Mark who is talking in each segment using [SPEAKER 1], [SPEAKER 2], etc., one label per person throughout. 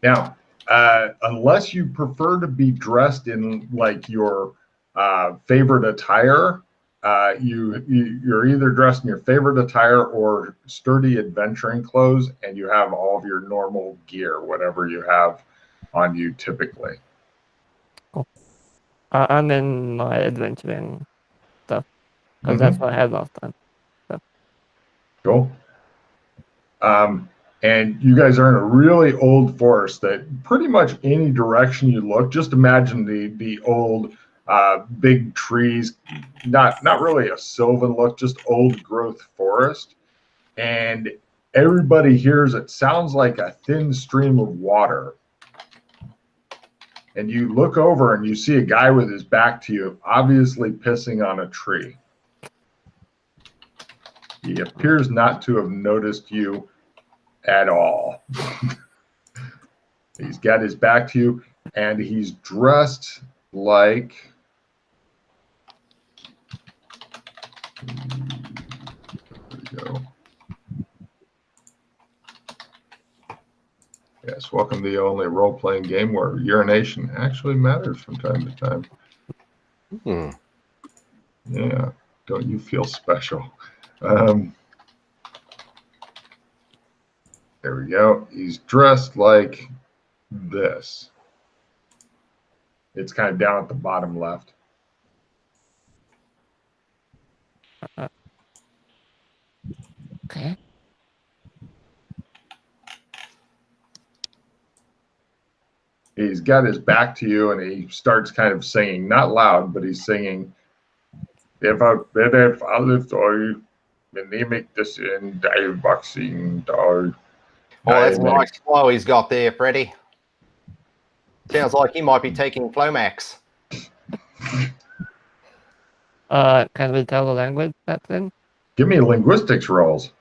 [SPEAKER 1] Now, unless you prefer to be dressed in like your favorite attire, you're either dressed in your favorite attire or sturdy adventuring clothes, and you have all of your normal gear, whatever you have on you typically.
[SPEAKER 2] Cool. I'm in my adventuring stuff because that's what I had last time. So.
[SPEAKER 1] Cool. And you guys are in a really old forest that pretty much any direction you look, just imagine the old big trees, not really a sylvan look, just old growth forest. And everybody hears it sounds like a thin stream of water. And you look over and you see a guy with his back to you, obviously pissing on a tree. He appears not to have noticed you at all. He's got his back to you, and he's dressed like... There we go. Yes, welcome to the only role-playing game where urination actually matters from time to time. Yeah, don't you feel special? There we go. He's dressed like this. It's kind of down at the bottom left.
[SPEAKER 2] Okay.
[SPEAKER 1] He's got his back to you, and he starts kind of singing, not loud, but he's singing, "If I live to mimic this in dive boxing dog."
[SPEAKER 3] Oh, that's a nice flow he's got there, Freddie. Sounds like he might be taking Flomax.
[SPEAKER 2] Can we tell the language that's in?
[SPEAKER 1] Give me linguistics rolls.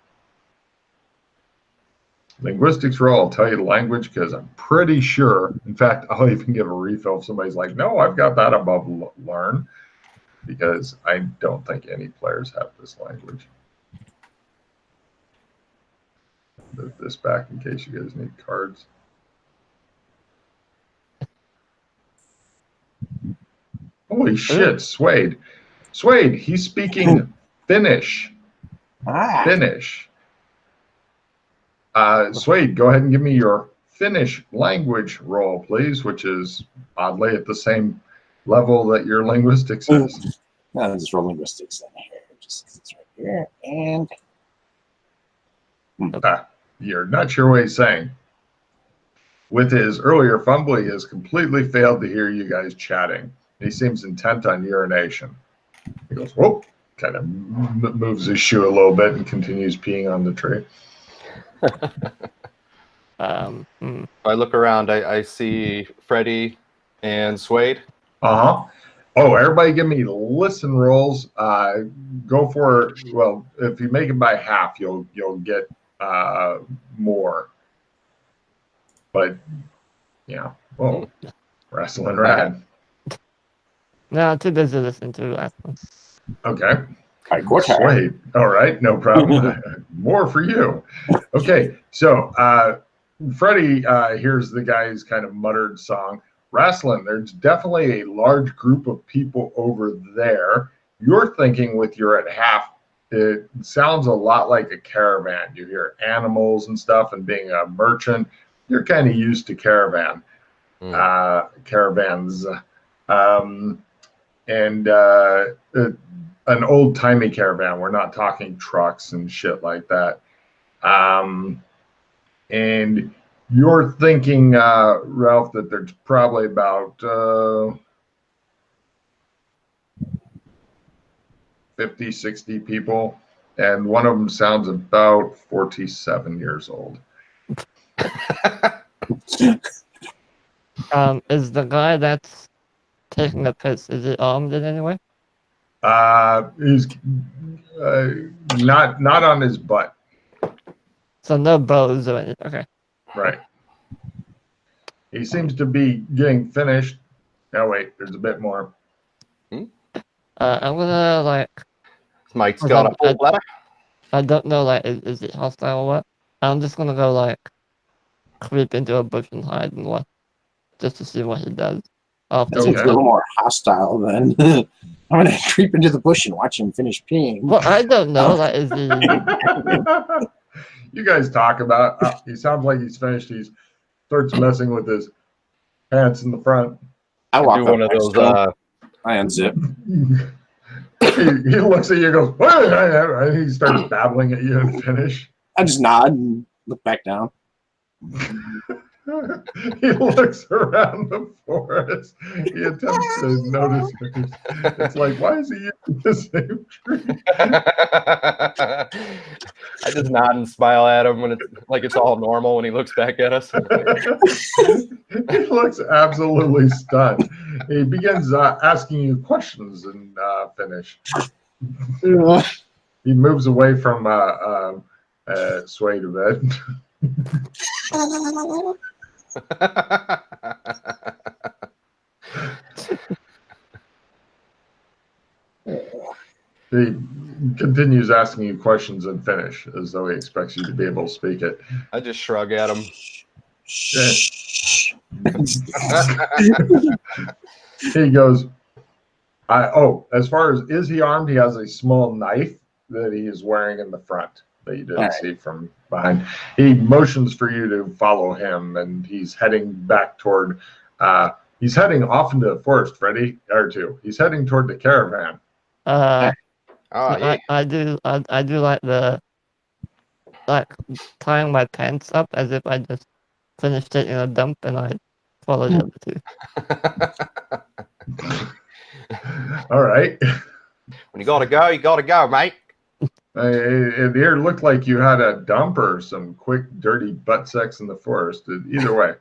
[SPEAKER 1] Linguistics roll, I'll tell you the language because I'm pretty sure. In fact, I'll even give a refill if somebody's like, no, I've got that above learn, because I don't think any players have this language. Move this back in case you guys need cards. Holy shit, Suede. Suede, he's speaking Finnish. Finnish. Suede, go ahead and give me your Finnish language roll, please, which is oddly at the same level that your linguistics is.
[SPEAKER 4] No, just roll linguistics in here. Just it's right here. And
[SPEAKER 1] you're not sure what he's saying. With his earlier fumble, he has completely failed to hear you guys chatting. He seems intent on urination. He goes, whoop, kind of moves his shoe a little bit and continues peeing on the tree.
[SPEAKER 3] I look around, I see Freddie and Suede.
[SPEAKER 1] Oh, everybody give me listen rolls. Go for, well, if you make it by half, you'll get more. But, yeah. Oh, wrestling rad.
[SPEAKER 2] No, too busy listening to the last one.
[SPEAKER 1] Okay. Sweet. All right, no problem. More for you. Okay, so Freddie hears the guy's kind of muttered song. Wrestling, there's definitely a large group of people over there. You're thinking with you're at half, it sounds a lot like a caravan. You hear animals and stuff, and being a merchant, you're kind of used to caravans. And an old-timey caravan. We're not talking trucks and shit like that. And you're thinking, Ralph, that there's probably about 50, 60 people, and one of them sounds about 47 years old.
[SPEAKER 2] Is the guy that's taking the piss, is it armed in any way?
[SPEAKER 1] He's not on his butt.
[SPEAKER 2] So no bows or anything. Okay.
[SPEAKER 1] Right. He seems to be getting finished. Oh wait, there's a bit more.
[SPEAKER 2] I'm gonna like.
[SPEAKER 3] Mike's got a full bladder.
[SPEAKER 2] I don't know, like, is it hostile or what? I'm just gonna go like creep into a bush and hide and watch just to see what he does.
[SPEAKER 4] That seems a little more hostile than I'm gonna creep into the bush and watch him finish peeing.
[SPEAKER 2] Well, I don't know. Like, is he?
[SPEAKER 1] You guys talk about. He sounds like he's finished. He starts messing with his pants in the front.
[SPEAKER 4] I walk
[SPEAKER 3] do
[SPEAKER 4] up
[SPEAKER 3] one of
[SPEAKER 4] next
[SPEAKER 3] those.
[SPEAKER 4] to him. I unzip.
[SPEAKER 1] He looks at you and goes, "What?" And he starts babbling at you and finish.
[SPEAKER 4] I just nod and look back down.
[SPEAKER 1] He looks around the forest. He attempts to notice things. It's like, why is he using the same tree?
[SPEAKER 3] I just nod and smile at him when it's like it's all normal when he looks back at us.
[SPEAKER 1] He looks absolutely stunned. He begins asking you questions and finish. He moves away from Sway to bed. He continues asking you questions and finish as though he expects you to be able to speak it.
[SPEAKER 3] I just shrug at him.
[SPEAKER 1] He goes, as far as is he armed, he has a small knife that he is wearing in the front that you didn't see from behind. He motions for you to follow him, and he's heading back toward, he's heading off into the forest, Freddy, he's heading toward the caravan.
[SPEAKER 3] Yeah.
[SPEAKER 2] I do like tying my pants up as if I just finished taking a dump and I follow the other two.
[SPEAKER 1] All right.
[SPEAKER 3] When you gotta go, mate.
[SPEAKER 1] It looked like you had a dump or some quick, dirty butt sex in the forest. Either way.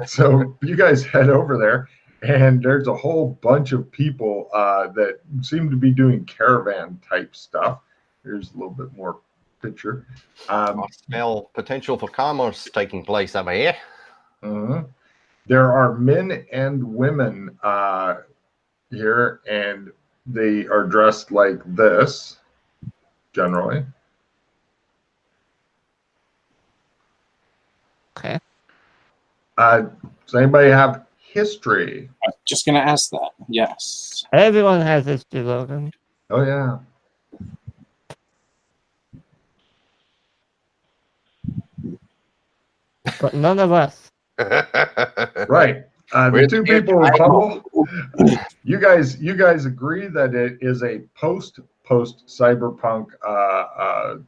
[SPEAKER 1] So you guys head over there, and there's a whole bunch of people that seem to be doing caravan type stuff. Here's a little bit more picture.
[SPEAKER 3] I smell potential for commerce taking place over here.
[SPEAKER 1] There are men and women here, and they are dressed like this, generally.
[SPEAKER 2] Okay.
[SPEAKER 1] Does anybody have history?
[SPEAKER 4] I was just gonna ask that. Yes.
[SPEAKER 2] Everyone has history, Logan.
[SPEAKER 1] Oh, yeah.
[SPEAKER 2] But none of us.
[SPEAKER 1] Right. The two people in trouble. You guys agree that it is a post cyberpunk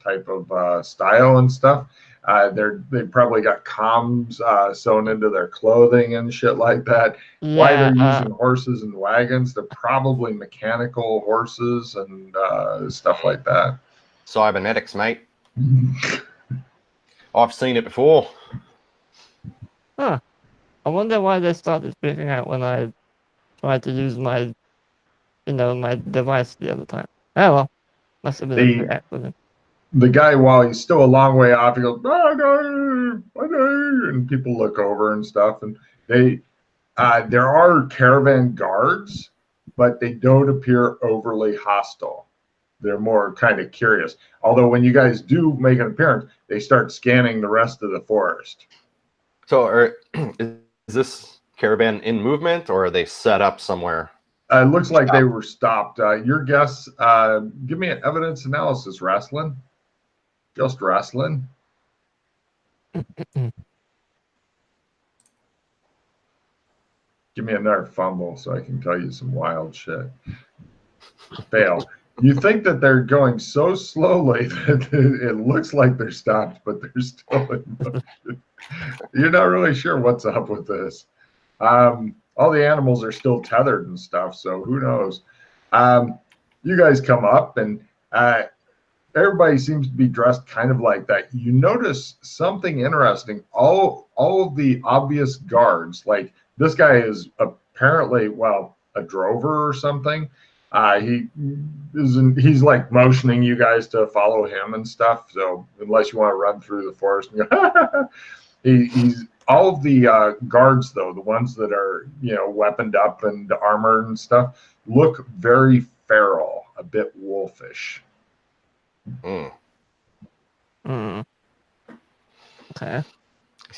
[SPEAKER 1] type of style and stuff. They probably got comms sewn into their clothing and shit like that.
[SPEAKER 2] Yeah,
[SPEAKER 1] Why they're using horses and wagons? They're probably mechanical horses and stuff like that.
[SPEAKER 3] Cybernetics, mate. I've seen it before.
[SPEAKER 2] Huh. I wonder why they started freaking out when I tried to use my device the other time. Oh well, must have been a big accident.
[SPEAKER 1] The guy, while he's still a long way off, he goes, and people look over and stuff. And there are caravan guards, but they don't appear overly hostile. They're more kind of curious. Although when you guys do make an appearance, they start scanning the rest of the forest.
[SPEAKER 3] So is this caravan in movement, or are they set up somewhere?
[SPEAKER 1] It looks like they were stopped. Your guess, give me an evidence analysis, Wrestling. Just Wrestling. Give me another fumble so I can tell you some wild shit. Fail. You think that they're going so slowly that it looks like they're stopped, but they're still in motion. You're not really sure what's up with this. All the animals are still tethered and stuff, so who knows? You guys come up, and everybody seems to be dressed kind of like that. You notice something interesting. All of the obvious guards, like this guy is apparently, a drover or something. He's like motioning you guys to follow him and stuff. So unless you want to run through the forest, and go, he's all of the guards, though, the ones that are weaponed up and armored and stuff, look very feral, a bit wolfish.
[SPEAKER 2] Okay.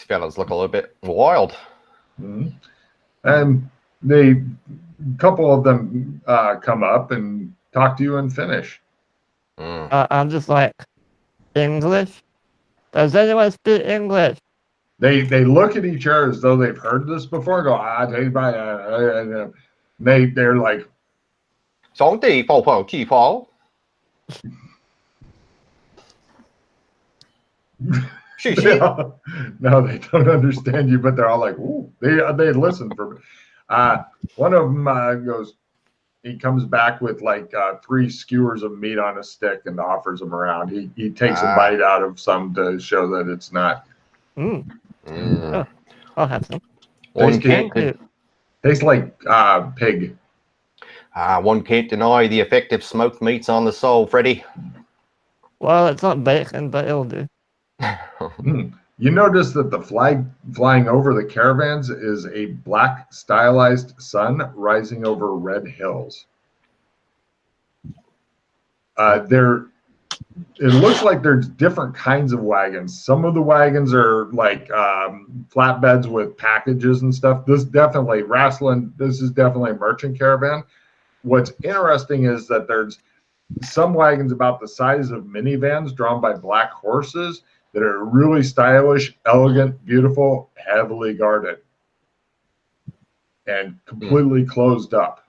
[SPEAKER 3] fellas look a little bit wild.
[SPEAKER 1] Mm-hmm. And a couple of them come up and talk to you and finish.
[SPEAKER 2] I'm just like, English? Does anyone speak English?
[SPEAKER 1] They look at each other as though they've heard this before. Go they're like,
[SPEAKER 3] 扫地泡泡气泡。谢谢。
[SPEAKER 1] no, they don't understand you, but they're all like, ooh, they listen for. One of them goes. He comes back with like 3 skewers of meat on a stick and offers them around. He takes a bite out of some to show that it's not.
[SPEAKER 2] Oh, I'll have some.
[SPEAKER 3] One
[SPEAKER 2] Thank
[SPEAKER 3] can't,
[SPEAKER 2] you.
[SPEAKER 1] Tastes like pig.
[SPEAKER 3] one can't deny the effect of smoked meats on the soul, Freddy.
[SPEAKER 2] Well, it's not bacon, but it'll do.
[SPEAKER 1] You notice that the flag flying over the caravans is a black stylized sun rising over red hills. It looks like there's different kinds of wagons. Some of the wagons are like flatbeds with packages and stuff. This is definitely a merchant caravan. What's interesting is that there's some wagons about the size of minivans drawn by black horses that are really stylish, elegant, beautiful, heavily guarded, and completely closed up.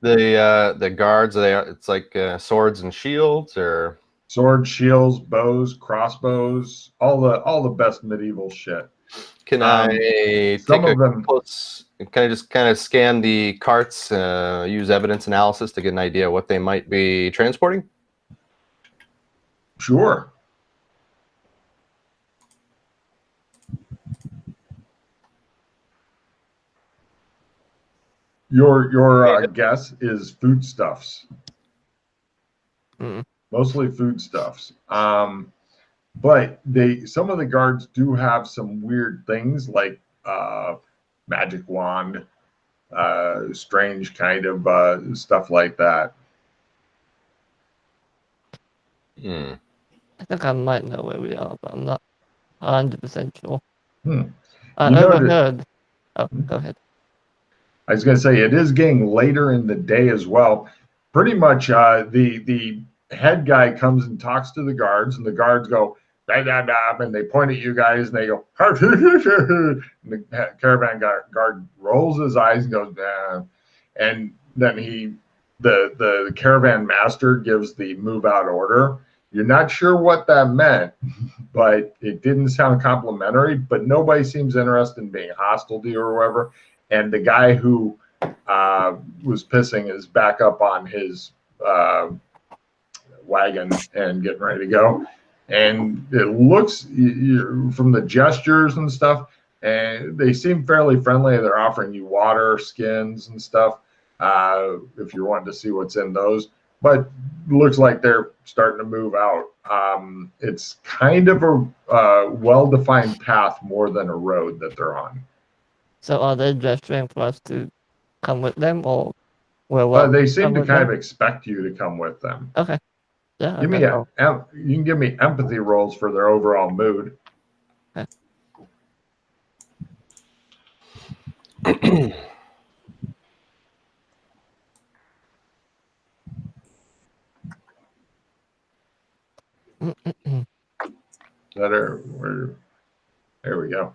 [SPEAKER 3] The guards, it's like swords and shields, or
[SPEAKER 1] swords, shields, bows, crossbows, all the best medieval shit.
[SPEAKER 3] Can I take a close? Can I just kind of scan the carts, use evidence analysis to get an idea of what they might be transporting?
[SPEAKER 1] Sure. Your guess is foodstuffs. Mostly foodstuffs. But some of the guards do have some weird things like magic wand, strange kind of stuff like that.
[SPEAKER 2] I think I might know where we are, but I'm not 100% sure. Overheard. Oh, go ahead.
[SPEAKER 1] I was going to say, it is getting later in the day as well. Pretty much the head guy comes and talks to the guards, and the guards go, blah, blah, blah, and they point at you guys, and they go, and the caravan guard rolls his eyes and goes, nah. And then the caravan master gives the move out order. You're not sure what that meant, but it didn't sound complimentary, but nobody seems interested in being hostile to you or whatever. And the guy who was pissing is back up on his wagon and getting ready to go. And it looks, from the gestures and stuff, and they seem fairly friendly. They're offering you water, skins, and stuff if you're wanting to see what's in those. But it looks like they're starting to move out. It's kind of a well-defined path more than a road that they're on.
[SPEAKER 2] So are they gesturing for us to come with them, or
[SPEAKER 1] they seem to kind of expect you to come with them.
[SPEAKER 2] Okay. Yeah.
[SPEAKER 1] You can give me empathy rolls for their overall mood.
[SPEAKER 2] Okay.
[SPEAKER 1] There we go.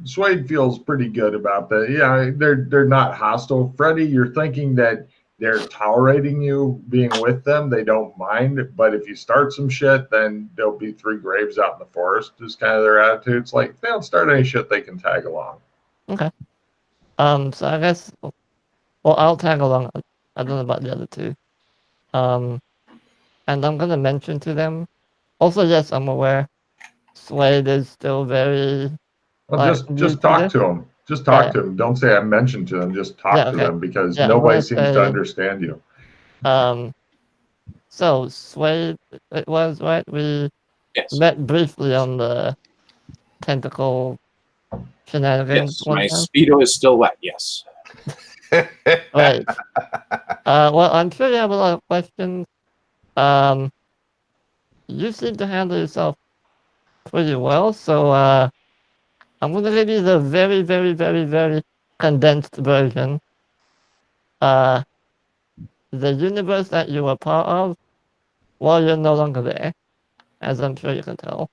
[SPEAKER 1] Suede feels pretty good about that. Yeah, they're not hostile. Freddy, you're thinking that they're tolerating you being with them. They don't mind. But if you start some shit, then there'll be 3 graves out in the forest. Is kind of their attitude. It's like, if they don't start any shit, they can tag along.
[SPEAKER 2] Okay. So I guess, well, I'll tag along. I don't know about the other 2. And I'm gonna mention to them. Also, yes, I'm aware. Suede is still very.
[SPEAKER 1] Well, just talk to them. Just talk to them. Don't say I mentioned to them. Just talk to them because nobody seems to understand you.
[SPEAKER 2] So Suede, it was right. We met briefly on the tentacle shenanigans.
[SPEAKER 4] Yes, my Speedo is still wet. Yes.
[SPEAKER 2] Right. Well, I'm sure you have a lot of questions. You seem to handle yourself pretty well. So I'm gonna give you the very, very, very, very condensed version. The universe that you were part of, well, you're no longer there, as I'm sure you can tell.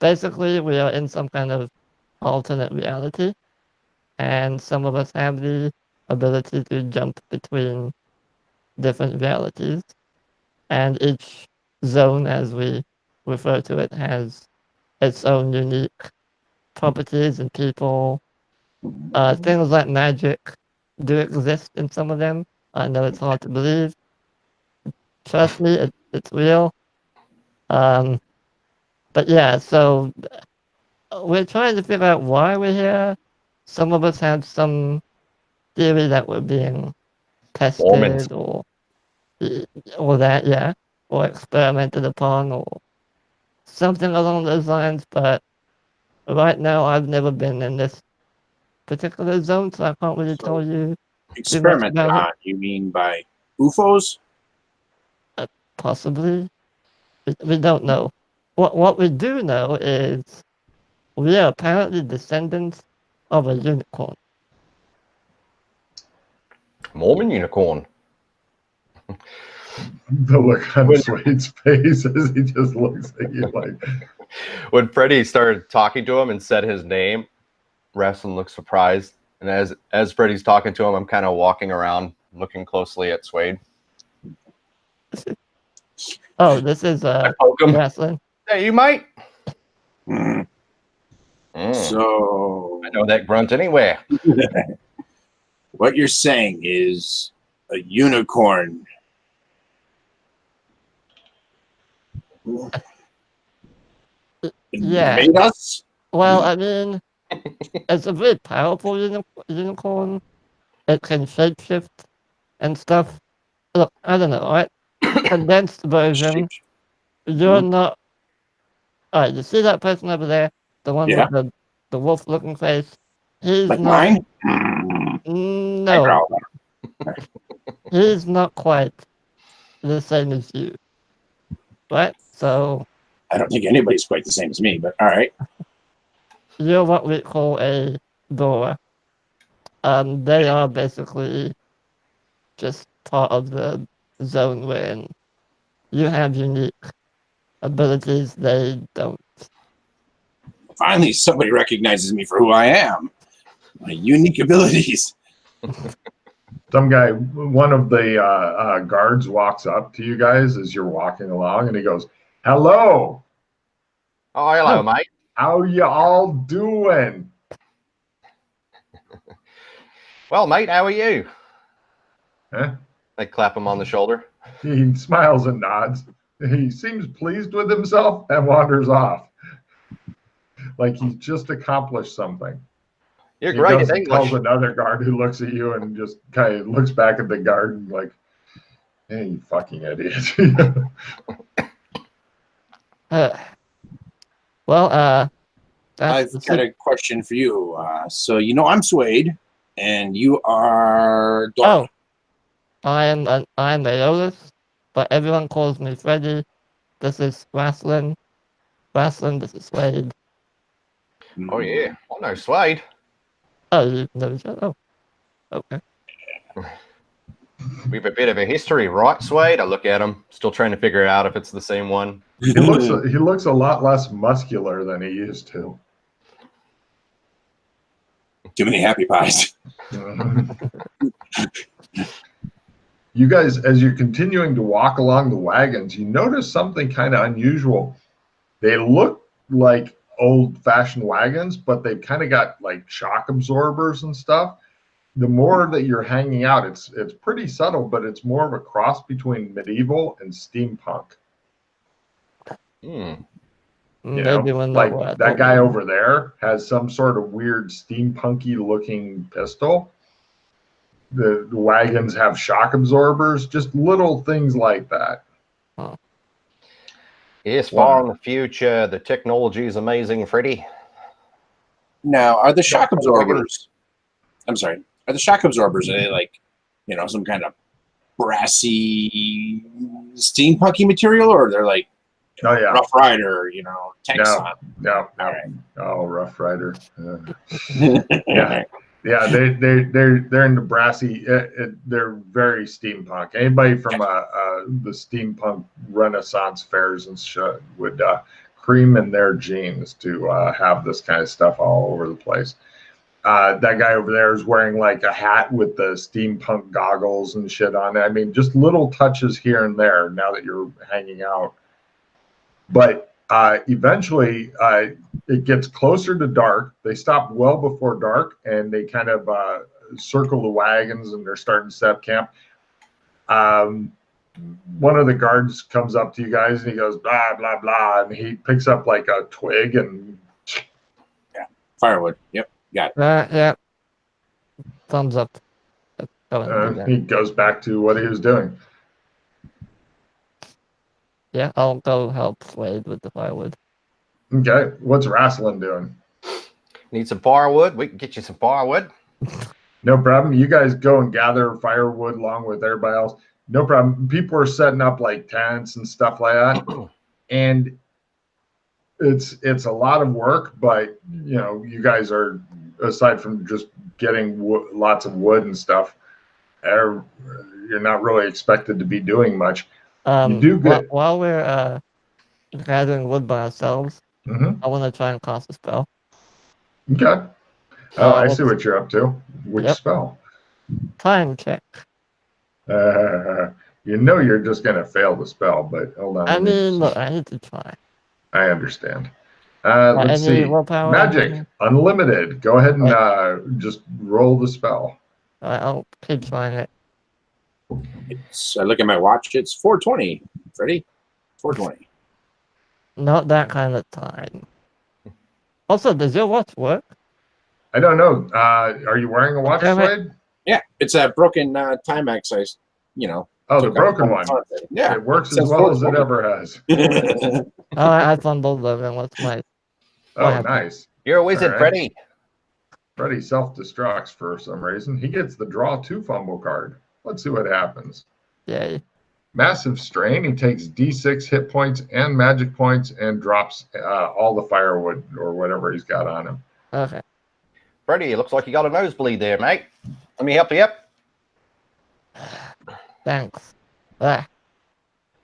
[SPEAKER 2] Basically, we are in some kind of alternate reality, and some of us have the ability to jump between different realities, and each zone, as we refer to it, has its own unique properties and people. Things like magic do exist in some of them. I know it's hard to believe. Trust me, it's real. But yeah, so we're trying to figure out why we're here. Some of us have some theory that we're being
[SPEAKER 3] Mormons.
[SPEAKER 2] tested or that, yeah, or experimented upon or something along those lines. But right now, I've never been in this particular zone, so I can't really tell you too much
[SPEAKER 4] Experimented
[SPEAKER 2] about
[SPEAKER 4] on, you mean by UFOs?
[SPEAKER 2] it. Possibly, we don't know. What we do know is we are apparently descendants of a unicorn.
[SPEAKER 3] Mormon unicorn.
[SPEAKER 1] The look on Swade's face as he just looks at you like.
[SPEAKER 3] When Freddie started talking to him and said his name, Wrestling looked surprised. And as Freddie's talking to him, I'm kind of walking around looking closely at Swade.
[SPEAKER 2] Oh, this is Wrestling.
[SPEAKER 3] Hey, you might.
[SPEAKER 4] So
[SPEAKER 3] I know that grunt anywhere.
[SPEAKER 4] What you're saying is a unicorn.
[SPEAKER 2] Yeah.
[SPEAKER 4] Made us?
[SPEAKER 2] Well, I mean, it's a very powerful unicorn. It can shapeshift and stuff. Look, I don't know, right? Condensed version. You're not. Alright, you see that person over there? The one with the wolf looking face? He's
[SPEAKER 4] like
[SPEAKER 2] not.
[SPEAKER 4] Mine?
[SPEAKER 2] No. He's not quite the same as you. Right? So.
[SPEAKER 4] I don't think anybody's quite the same as me, but all right.
[SPEAKER 2] You're what we call a Dora. They are basically just part of the zone wherein you have unique abilities they don't.
[SPEAKER 4] Finally, somebody recognizes me for who I am. My unique abilities.
[SPEAKER 1] Some guy, one of the guards walks up to you guys as you're walking along, and he goes, "Hello."
[SPEAKER 3] Oh, hello, mate.
[SPEAKER 1] How you all doing?
[SPEAKER 3] Well, mate, how are you?
[SPEAKER 1] Huh?
[SPEAKER 3] I clap him on the shoulder.
[SPEAKER 1] He smiles and nods. He seems pleased with himself and wanders off. Like he's just accomplished something.
[SPEAKER 3] You're great at English.
[SPEAKER 1] Calls another guard who looks at you and just kind of looks back at the guard and like, "Hey, you fucking idiot."
[SPEAKER 4] I've got a question for you. So you know I'm Swade, and you are Dora.
[SPEAKER 2] Oh, I'm Aeolus, but everyone calls me Freddy. This is Wrestling. This is Swade.
[SPEAKER 3] Oh yeah, I know Swade.
[SPEAKER 2] Oh, you know each other? Oh, okay.
[SPEAKER 3] We have a bit of a history, right, Swade? I look at him, still trying to figure out if it's the same one.
[SPEAKER 1] He looks a lot less muscular than he used to.
[SPEAKER 4] Too many happy pies.
[SPEAKER 1] You guys, as you're continuing to walk along the wagons, you notice something kind of unusual. They look like old-fashioned wagons, but they've kind of got like shock absorbers and stuff. The more that you're hanging out, it's pretty subtle, but it's more of a cross between medieval and steampunk.
[SPEAKER 2] Maybe like
[SPEAKER 1] that guy over there has some sort of weird steampunky looking pistol. The wagons have shock absorbers, just little things like that.
[SPEAKER 2] Huh.
[SPEAKER 3] Yes, far in the future, the technology is amazing, Freddie.
[SPEAKER 4] Now, are the shock absorbers? I'm sorry. Are the shock absorbers? Are they like, some kind of brassy steampunky material, or they're like
[SPEAKER 1] Oh yeah,
[SPEAKER 4] Rough Rider, Texan.
[SPEAKER 1] No.
[SPEAKER 4] All right.
[SPEAKER 1] Oh, Rough Rider. Yeah. Yeah, they're in Nebraska. They're very steampunk. Anybody from the steampunk Renaissance fairs and shit would cream in their jeans to have this kind of stuff all over the place. That guy over there is wearing like a hat with the steampunk goggles and shit on it. I mean, just little touches here and there now that you're hanging out. But eventually, it gets closer to dark. They stop well before dark, and they kind of circle the wagons, and they're starting to set up camp. One of the guards comes up to you guys, and he goes, blah, blah, blah, and he picks up like a twig and...
[SPEAKER 4] Yeah, firewood. Yep, got it.
[SPEAKER 2] Yeah. Thumbs up.
[SPEAKER 1] He goes back to what he was doing.
[SPEAKER 2] Yeah, I'll go help Slade with the firewood.
[SPEAKER 1] Okay, what's Rasslin doing?
[SPEAKER 3] Need some firewood? We can get you some firewood.
[SPEAKER 1] No problem. You guys go and gather firewood along with everybody else. No problem. People are setting up like tents and stuff like that, and it's a lot of work. But you guys are, aside from just getting lots of wood and stuff, you're not really expected to be doing much. You do good.
[SPEAKER 2] While we're gathering wood by ourselves, I want to try and cast a spell.
[SPEAKER 1] Okay. Oh, I see what you're up to. Which spell?
[SPEAKER 2] Time check.
[SPEAKER 1] You're just going to fail the spell, but hold on.
[SPEAKER 2] Look, I need to try.
[SPEAKER 1] I understand. Let's see. Magic, unlimited. Go ahead and just roll the spell.
[SPEAKER 2] I'll keep trying it.
[SPEAKER 4] I look at my watch. It's 4:20. Ready? 4:20.
[SPEAKER 2] Not that kind of time. Also, does your watch work?
[SPEAKER 1] I don't know. Are you wearing a watch, Slade?
[SPEAKER 4] Yeah, it's a broken Timex.
[SPEAKER 1] Oh, the broken one.
[SPEAKER 4] Yeah,
[SPEAKER 1] it works as well as it ever has.
[SPEAKER 2] I fumbled them. What's my?
[SPEAKER 1] Oh, nice.
[SPEAKER 3] You're a wizard, Freddy.
[SPEAKER 1] Freddy self-destructs for some reason. He gets the draw 2 fumble card. Let's see what happens.
[SPEAKER 2] Yay.
[SPEAKER 1] Massive strain. He takes D6 hit points and magic points and drops all the firewood or whatever he's got on him.
[SPEAKER 2] Okay.
[SPEAKER 3] Freddy, it looks like you got a nosebleed there, mate. Let me help you up.
[SPEAKER 2] Thanks. I'm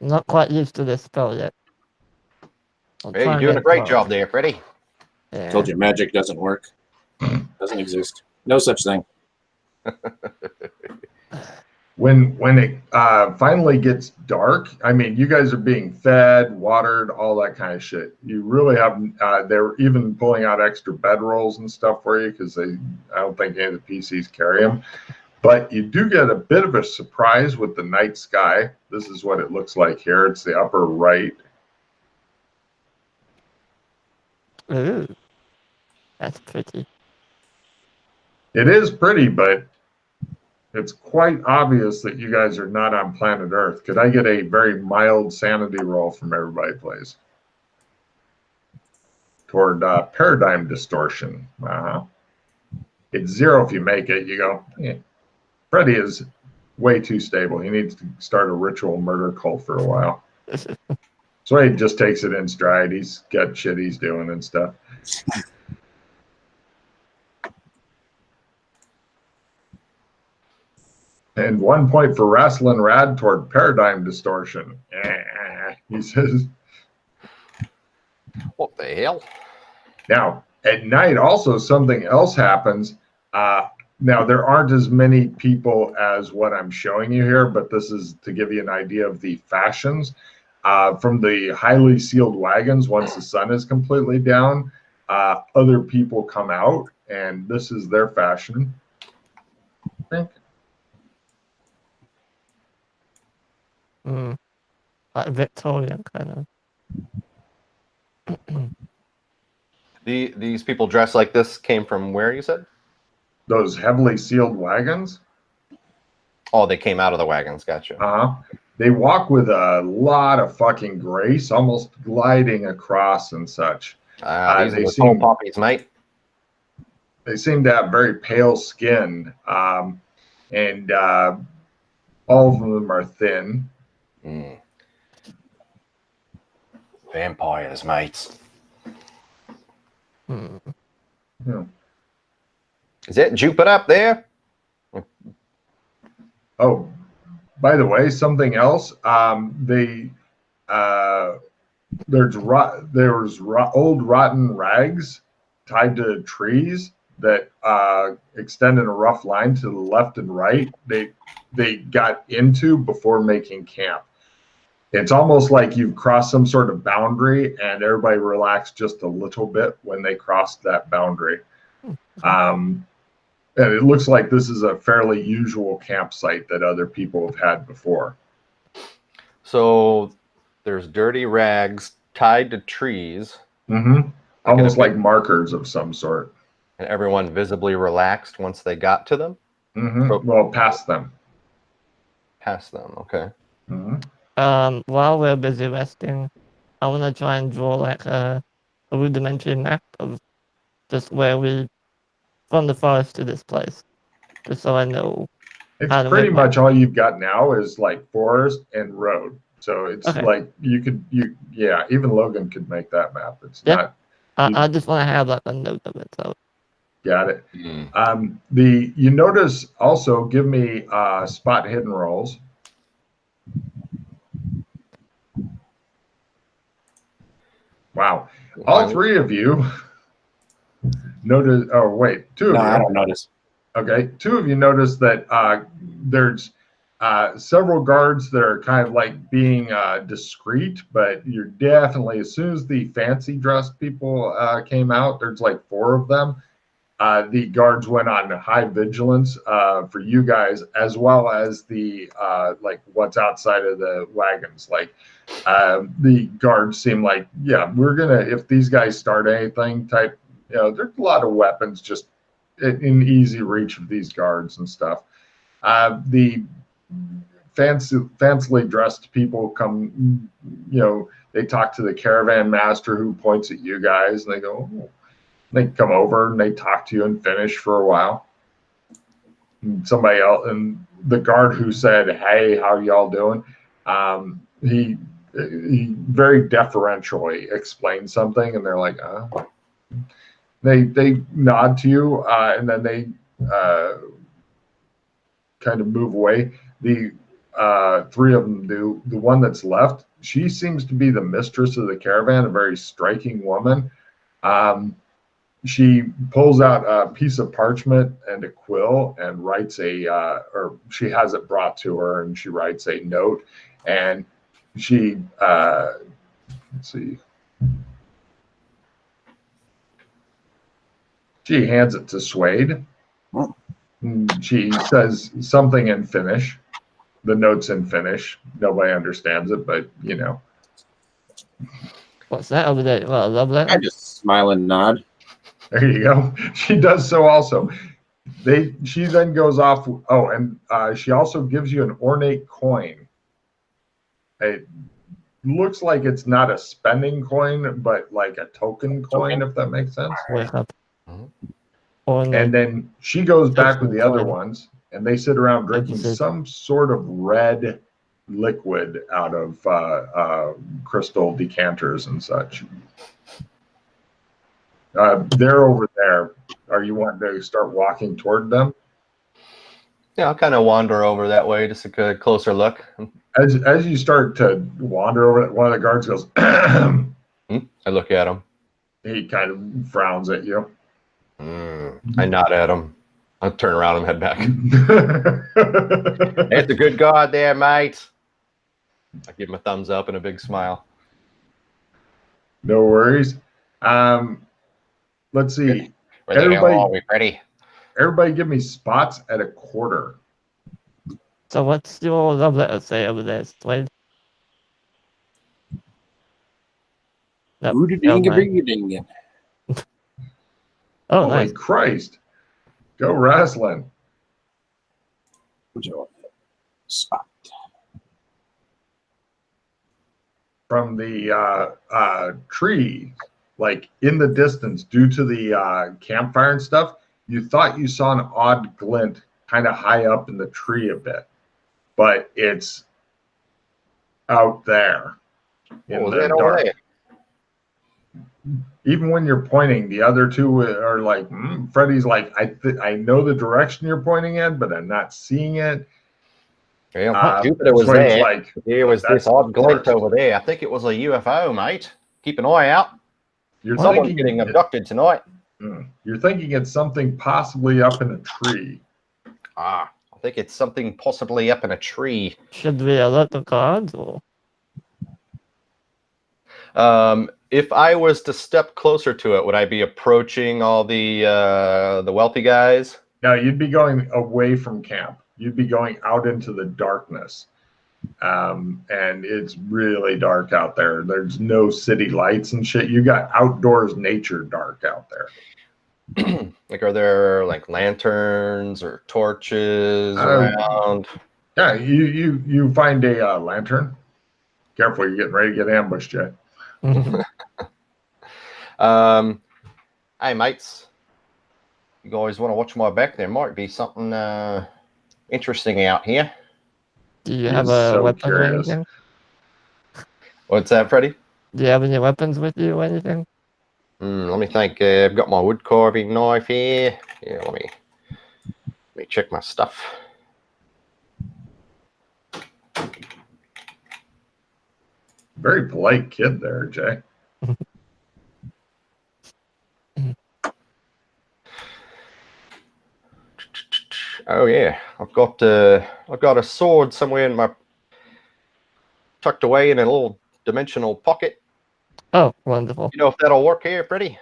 [SPEAKER 2] not quite used to this spell yet.
[SPEAKER 3] Hey, you're doing a great job there, Freddy.
[SPEAKER 2] Yeah.
[SPEAKER 4] Told you magic doesn't work. Doesn't exist. No such thing.
[SPEAKER 1] When it finally gets dark, I mean, you guys are being fed, watered, all that kind of shit. You really have. They're even pulling out extra bedrolls and stuff for you because I don't think any of the PCs carry them. But you do get a bit of a surprise with the night sky. This is what it looks like here. It's the upper right.
[SPEAKER 2] Ooh, that's pretty.
[SPEAKER 1] It is pretty, but it's quite obvious that you guys are not on planet Earth. Could I get a very mild sanity roll from everybody, please? Toward paradigm distortion. It's 0 if you make it. You go, Freddy is way too stable. He needs to start a ritual murder cult for a while. So he just takes it in stride. He's got shit he's doing and stuff. And 1 point for Rasslin Rad toward paradigm distortion. He says.
[SPEAKER 3] What the hell?
[SPEAKER 1] Now, at night, also something else happens. Now, there aren't as many people as what I'm showing you here, but this is to give you an idea of the fashions. From the highly sealed wagons, once the sun is completely down, other people come out, and this is their fashion. I think.
[SPEAKER 2] Like Victorian kind of.
[SPEAKER 3] These people dressed like this came from where, you said?
[SPEAKER 1] Those heavily sealed wagons?
[SPEAKER 3] Oh, they came out of the wagons. Gotcha.
[SPEAKER 1] They walk with a lot of fucking grace, almost gliding across and such.
[SPEAKER 3] These are the tall poppies, mate.
[SPEAKER 1] They seem to have very pale skin, and all of them are thin.
[SPEAKER 3] Vampires, mates.
[SPEAKER 2] Hmm.
[SPEAKER 1] Yeah.
[SPEAKER 3] Is it Jupiter up there?
[SPEAKER 1] Oh, by the way, something else. There's old rotten rags tied to trees that extend in a rough line to the left and right. They got into before making camp. It's almost like you've crossed some sort of boundary, and everybody relaxed just a little bit when they crossed that boundary. And it looks like this is a fairly usual campsite that other people have had before.
[SPEAKER 3] So there's dirty rags tied to trees.
[SPEAKER 1] Mm-hmm. Almost like markers of some sort.
[SPEAKER 3] And everyone visibly relaxed once they got to them?
[SPEAKER 1] Mm-hmm.
[SPEAKER 3] So,
[SPEAKER 1] well, past them.
[SPEAKER 3] Past them, okay.
[SPEAKER 1] Mm-hmm.
[SPEAKER 2] While we're busy resting, I want to try and draw like a rudimentary map of just where we, from the forest to this place, just so I know.
[SPEAKER 1] It's pretty much all you've got now is like forest and road. So it's like even Logan could make that map. It's not.
[SPEAKER 2] I just want to have like a note of it. So.
[SPEAKER 1] Got it. You notice also, give me spot hidden rolls. Wow. All three of you notice. Oh, wait. Two of you.
[SPEAKER 4] I don't notice.
[SPEAKER 1] Okay. Two of you notice that there's several guards that are kind of like being discreet, but you're definitely, as soon as the fancy dressed people came out, there's like 4 of them. The guards went on high vigilance for you guys, as well as the like what's outside of the wagons. Like the guards seem like, we're gonna, if these guys start anything type, there's a lot of weapons just in easy reach of these guards and stuff. The fancily dressed people come, they talk to the caravan master who points at you guys, and they go, oh. They come over and they talk to you and finish for a while. And somebody else, and the guard who said, "Hey, how y'all doing?" He very deferentially explains something, and they're like, They nod to you, and then they kind of move away. The 3 of them do. The one that's left, she seems to be the mistress of the caravan, a very striking woman. She pulls out a piece of parchment and a quill and writes or she has it brought to her, and she writes a note, and she, let's see, she hands it to Suede. She says something in Finnish. The note's in Finnish. Nobody understands it, but
[SPEAKER 2] What's that over there? Well, love letter?
[SPEAKER 4] I just smile and nod.
[SPEAKER 1] There you go. She does so also. She then goes off. Oh, and she also gives you an ornate coin. It looks like it's not a spending coin, but like a token coin, if that makes sense.
[SPEAKER 2] Wake up.
[SPEAKER 1] And then she goes back with the other ones, and they sit around drinking some sort of red liquid out of crystal decanters and such. They're over there. Are you wanting to start walking toward them?
[SPEAKER 3] Yeah, I'll kind of wander over that way, just a closer look.
[SPEAKER 1] As you start to wander over, one of the guards goes,
[SPEAKER 3] I look at him.
[SPEAKER 1] He kind of frowns at you.
[SPEAKER 3] I nod at him. I'll turn around and head back. It's a good guard there, mate. I give him a thumbs up and a big smile.
[SPEAKER 1] No worries. Let's see. Everybody give me spots at a quarter.
[SPEAKER 2] So what's your love letter say over there, Slade? Oh,
[SPEAKER 1] holy
[SPEAKER 2] nice.
[SPEAKER 1] Christ. Go wrestling.
[SPEAKER 4] Spot.
[SPEAKER 1] From the tree, like in the distance, due to the campfire and stuff, you thought you saw an odd glint kind of high up in the tree a bit, but it's out there in the dark. even when you're pointing, the other two are like, Freddy's like, I know the direction you're pointing at, but I'm not seeing it.
[SPEAKER 3] Yeah, Jupiter was
[SPEAKER 1] Swade's
[SPEAKER 3] there.
[SPEAKER 1] Like,
[SPEAKER 3] there was this odd glint over there. I think it was a UFO, mate. Keep an eye out. Someone's getting abducted tonight.
[SPEAKER 1] You're thinking it's something possibly up in a tree.
[SPEAKER 3] I think it's something possibly up in a tree.
[SPEAKER 2] Should we alert the guards or?
[SPEAKER 3] If I was to step closer to it, would I be approaching all the wealthy guys?
[SPEAKER 1] No, you'd be going away from camp. You'd be going out into the darkness. And it's really dark out there. There's no city lights and shit. You got outdoors nature dark out there.
[SPEAKER 3] Like, are there like lanterns or torches around?
[SPEAKER 1] Yeah, you find a lantern. Careful, you're getting ready to get ambushed, Jay.
[SPEAKER 3] Hey, mates. You guys want to watch my back? There might be something interesting out here.
[SPEAKER 2] Do you have a weapon or anything?
[SPEAKER 3] What's that, Freddy?
[SPEAKER 2] Do you have any weapons with you or anything?
[SPEAKER 3] Let me think. I've got my wood carving knife here. Yeah, let me check my stuff.
[SPEAKER 1] Very polite kid there, Jay.
[SPEAKER 3] Oh yeah, I've got a sword somewhere in my tucked away in a little dimensional pocket.
[SPEAKER 2] Oh, wonderful.
[SPEAKER 3] You know if that'll work here, Freddy?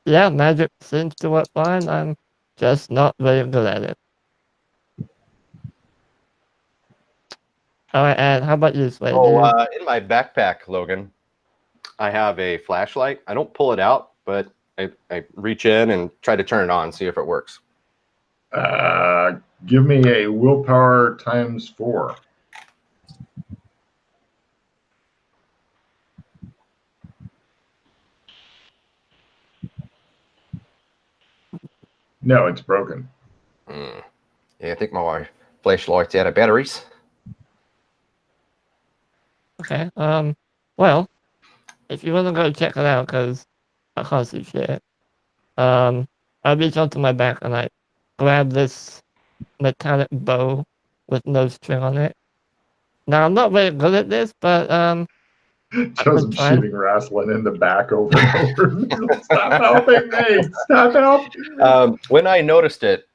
[SPEAKER 2] Yeah, magic seems to work fine. I'm just not very good at it. All right, and how about you, Slade?
[SPEAKER 3] In my backpack, Logan, I have a flashlight. I don't pull it out, but I reach in and try to turn it on, see if it works.
[SPEAKER 1] Give me a willpower ×4. No, it's broken.
[SPEAKER 3] Yeah, I think my flashlight's out of batteries.
[SPEAKER 2] Okay. Well, if you want to go check it out, because I can't see shit. I reach onto my back and I grab this metallic bow with no string on it. Now I'm not very good at this, but
[SPEAKER 1] Joseph shooting wrestling in the back over and over. Stop helping me! Stop help!
[SPEAKER 3] When I noticed it,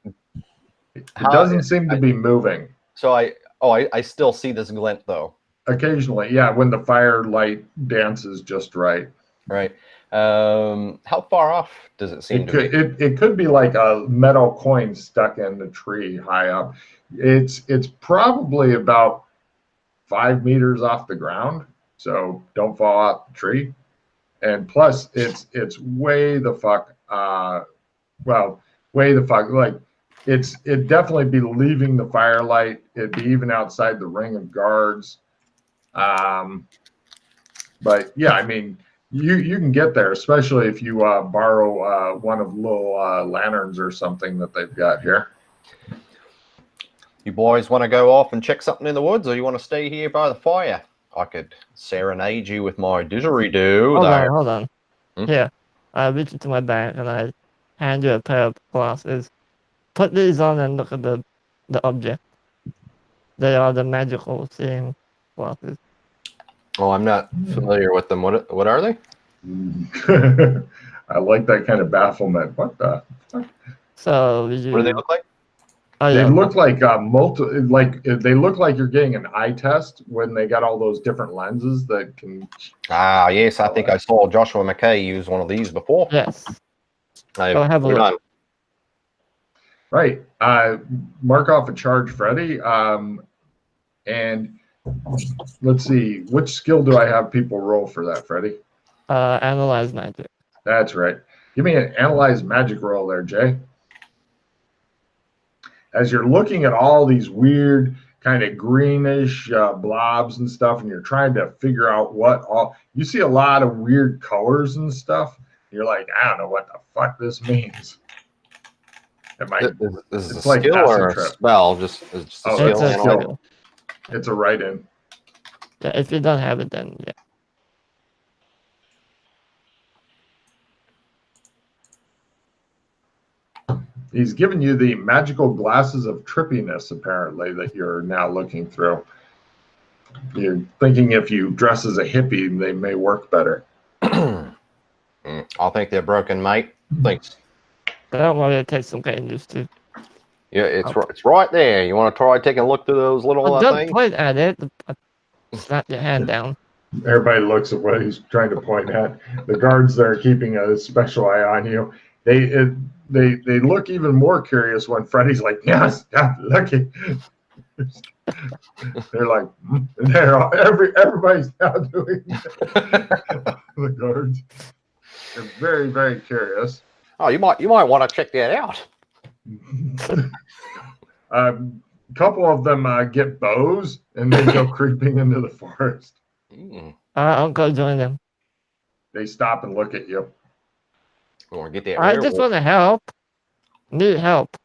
[SPEAKER 1] it doesn't seem to be moving.
[SPEAKER 3] So I still see this glint though.
[SPEAKER 1] Occasionally, yeah, when the firelight dances just right.
[SPEAKER 3] Right. How far off does it seem to be?
[SPEAKER 1] It could be like a metal coin stuck in the tree high up. It's probably about 5 meters off the ground, so don't fall off the tree. And plus, it's way the fuck. Way the fuck. Like it'd definitely be leaving the firelight. It'd be even outside the ring of guards. But yeah, I mean, you can get there, especially if you borrow one of the little lanterns or something that they've got here.
[SPEAKER 3] You boys want to go off and check something in the woods, or you want to stay here by the fire? I could serenade you with my didgeridoo.
[SPEAKER 2] Hold on. Here, I reach into my bag and I hand you a pair of glasses. Put these on and look at the object. They are the magical seeing glasses.
[SPEAKER 3] Oh, I'm not familiar with them. What are they?
[SPEAKER 1] I like that kind of bafflement. What the fuck?
[SPEAKER 2] So
[SPEAKER 3] what do they look like?
[SPEAKER 1] They look like they look like you're getting an eye test when they got all those different lenses that can.
[SPEAKER 3] Ah, yes, I think I saw Joshua McKay use one of these before.
[SPEAKER 2] Yes. Go have a look.
[SPEAKER 1] Right. Mark off a charge, Freddy. And let's see, which skill do I have people roll for that, Freddy?
[SPEAKER 2] Analyze magic.
[SPEAKER 1] That's right. Give me an analyze magic roll there, Jay. As you're looking at all these weird kind of greenish blobs and stuff, and you're trying to figure out you see a lot of weird colors and stuff. You're like, I don't know what the fuck this means.
[SPEAKER 3] This is a like skill or a spell? Just a skill.
[SPEAKER 2] It's a skill.
[SPEAKER 1] It's a write-in.
[SPEAKER 2] Yeah, if you don't have it, then yeah.
[SPEAKER 1] He's given you the magical glasses of trippiness, apparently, that you're now looking through. You're thinking if you dress as a hippie, they may work better.
[SPEAKER 3] I'll think they're broken, mate. Thanks.
[SPEAKER 2] Don't worry, it takes some getting used to.
[SPEAKER 3] Yeah, it's right there. You want to try taking a look through those little
[SPEAKER 2] Don't
[SPEAKER 3] things?
[SPEAKER 2] point at it. Slap your hand down.
[SPEAKER 1] Everybody looks at what he's trying to point at. The guards there are keeping a special eye on you. They look even more curious when Freddy's like, yes, look it. They're like, everybody's now doing the guards. They're very, very curious.
[SPEAKER 3] Oh, you might want to check that out.
[SPEAKER 1] A couple of them get bows and they go creeping into the forest.
[SPEAKER 2] I'll go join them.
[SPEAKER 1] They stop and look at you.
[SPEAKER 3] You want to get that?
[SPEAKER 2] I just want to help. Need help.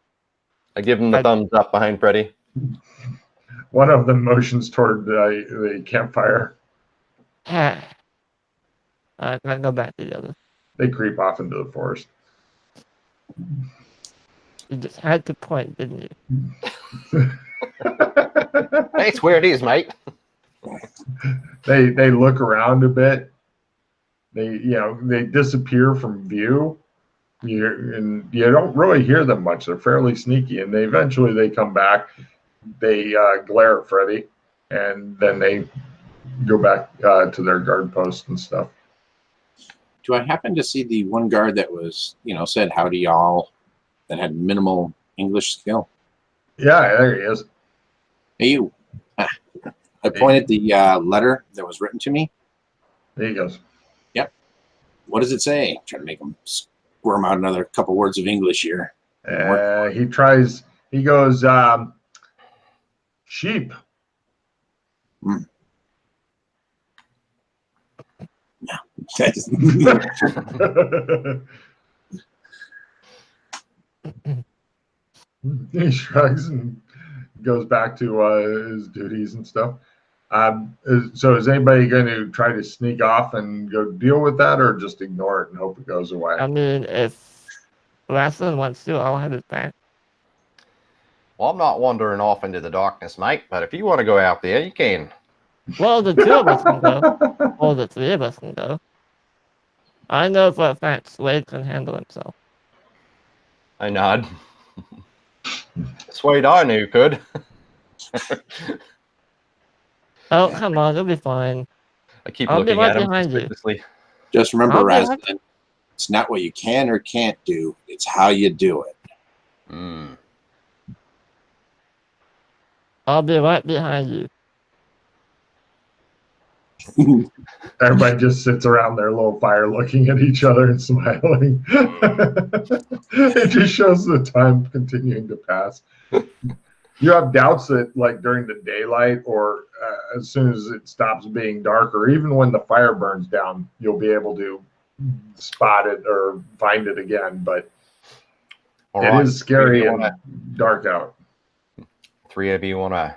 [SPEAKER 3] I give him the thumbs up behind Freddy.
[SPEAKER 1] One of them motions toward the campfire.
[SPEAKER 2] I gotta go back to the other.
[SPEAKER 1] They creep off into the forest.
[SPEAKER 2] You just had to point, didn't you?
[SPEAKER 3] That's where it is, mate.
[SPEAKER 1] They look around a bit. They disappear from view. You don't really hear them much. They're fairly sneaky, and eventually they come back. They glare at Freddy, and then they go back to their guard post and stuff.
[SPEAKER 4] Do I happen to see the one guard that was, said howdy y'all, that had minimal English skill?
[SPEAKER 1] Yeah, there he is.
[SPEAKER 4] Hey, you. I pointed the letter that was written to me.
[SPEAKER 1] There he goes.
[SPEAKER 4] Yep. What does it say? Trying to make him squirm out another couple words of English here.
[SPEAKER 1] He tries. He goes, sheep.
[SPEAKER 4] No.
[SPEAKER 1] He shrugs and goes back to his duties and stuff. So is anybody going to try to sneak off and go deal with that, or just ignore it and hope it goes away?
[SPEAKER 2] I mean, if Wrestling wants to, I'll have it back.
[SPEAKER 3] Well, I'm not wandering off into the darkness, mate, but if you want to go out there, you can.
[SPEAKER 2] Well, the two of us can go. Or the three of us can go. I know for a fact Slade can handle himself.
[SPEAKER 3] I nod. Swade I knew could.
[SPEAKER 2] Oh, come on, it'll be fine.
[SPEAKER 3] I keep
[SPEAKER 2] I'll be
[SPEAKER 3] looking
[SPEAKER 2] right
[SPEAKER 3] at him
[SPEAKER 2] behind you.
[SPEAKER 3] suspiciously.
[SPEAKER 4] Just remember,
[SPEAKER 2] I'll be
[SPEAKER 4] Razlan, it's not what you can or can't do. It's how you do it.
[SPEAKER 2] I'll be right behind you.
[SPEAKER 1] Everybody just sits around their little fire looking at each other and smiling. It just shows the time continuing to pass. You have doubts that, like, during the daylight or as soon as it stops being dark, or even when the fire burns down, you'll be able to spot it or find it again. But it is scary and dark out.
[SPEAKER 3] Three of you want to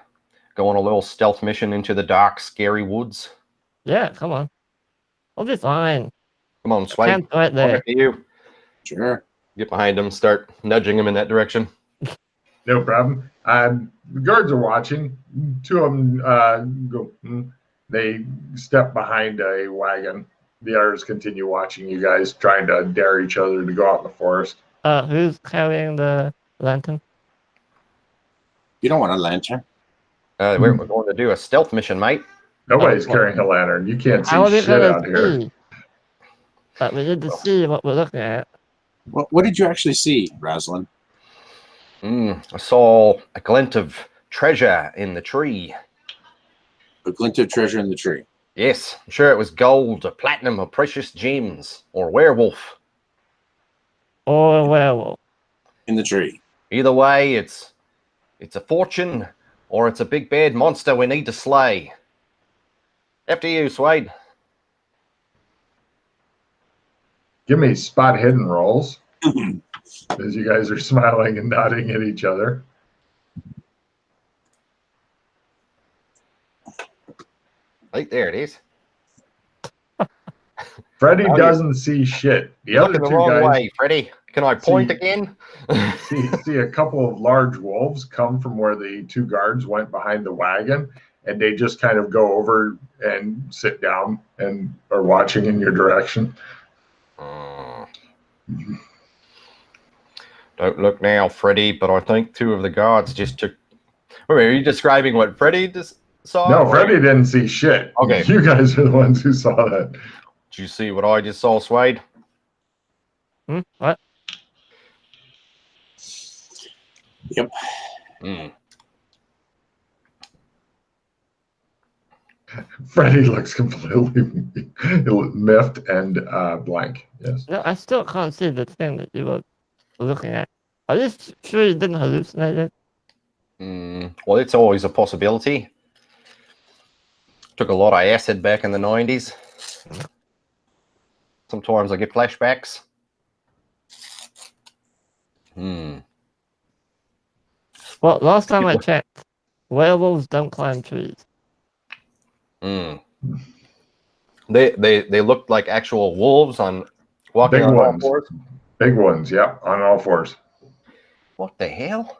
[SPEAKER 3] go on a little stealth mission into the dark, scary woods?
[SPEAKER 2] Yeah, come on. We'll be fine.
[SPEAKER 3] Come on, Swade.
[SPEAKER 2] Camp's right there.
[SPEAKER 3] You.
[SPEAKER 4] Sure.
[SPEAKER 3] Get behind him, start nudging him in that direction.
[SPEAKER 1] No problem. The guards are watching. Two of them go. They step behind a wagon. The others continue watching you guys, trying to dare each other to go out in the forest.
[SPEAKER 2] Who's carrying the lantern?
[SPEAKER 4] You don't want a lantern.
[SPEAKER 3] We're going to do a stealth mission, mate.
[SPEAKER 1] Nobody's carrying a lantern. You can't see
[SPEAKER 2] How are we
[SPEAKER 1] shit
[SPEAKER 2] gonna
[SPEAKER 1] out here.
[SPEAKER 2] see? But we need to see what we're looking at.
[SPEAKER 4] What did you actually see, Razlan?
[SPEAKER 3] I saw a glint of treasure in the tree.
[SPEAKER 4] A glint of treasure in the tree.
[SPEAKER 3] Yes, I'm sure it was gold or platinum or precious gems or werewolf.
[SPEAKER 2] Or a werewolf.
[SPEAKER 4] In the tree.
[SPEAKER 3] Either way, it's a fortune or it's a big bad monster we need to slay. After you, Swade.
[SPEAKER 1] Give me spot hidden rolls as you guys are smiling and nodding at each other.
[SPEAKER 3] Right there it is.
[SPEAKER 1] Freddy doesn't see shit. The other
[SPEAKER 3] Looking the
[SPEAKER 1] two
[SPEAKER 3] wrong
[SPEAKER 1] guys.
[SPEAKER 3] way, Freddy. Can I point again?
[SPEAKER 1] see a couple of large wolves come from where the two guards went behind the wagon, and they just kind of go over and sit down and are watching in your direction.
[SPEAKER 3] Don't look now, Freddy, but I think two of the guards just took... Wait, are you describing what Freddy just saw?
[SPEAKER 1] No, Freddy didn't see shit.
[SPEAKER 3] Okay.
[SPEAKER 1] You guys are the ones who saw that.
[SPEAKER 3] Did you see what I just saw, Swade?
[SPEAKER 2] What?
[SPEAKER 4] Yep.
[SPEAKER 1] Freddy looks completely miffed and blank. Yes.
[SPEAKER 2] No, I still can't see the thing that you were looking at. Are you sure you didn't hallucinate it?
[SPEAKER 3] Well, it's always a possibility. Took a lot of acid back in the 90s. Sometimes I get flashbacks.
[SPEAKER 2] Well, last time I checked, werewolves don't climb trees.
[SPEAKER 3] They looked like actual wolves on walking
[SPEAKER 1] Big
[SPEAKER 3] on
[SPEAKER 1] ones.
[SPEAKER 3] all fours.
[SPEAKER 1] Big ones, yep, on all fours.
[SPEAKER 3] What the hell?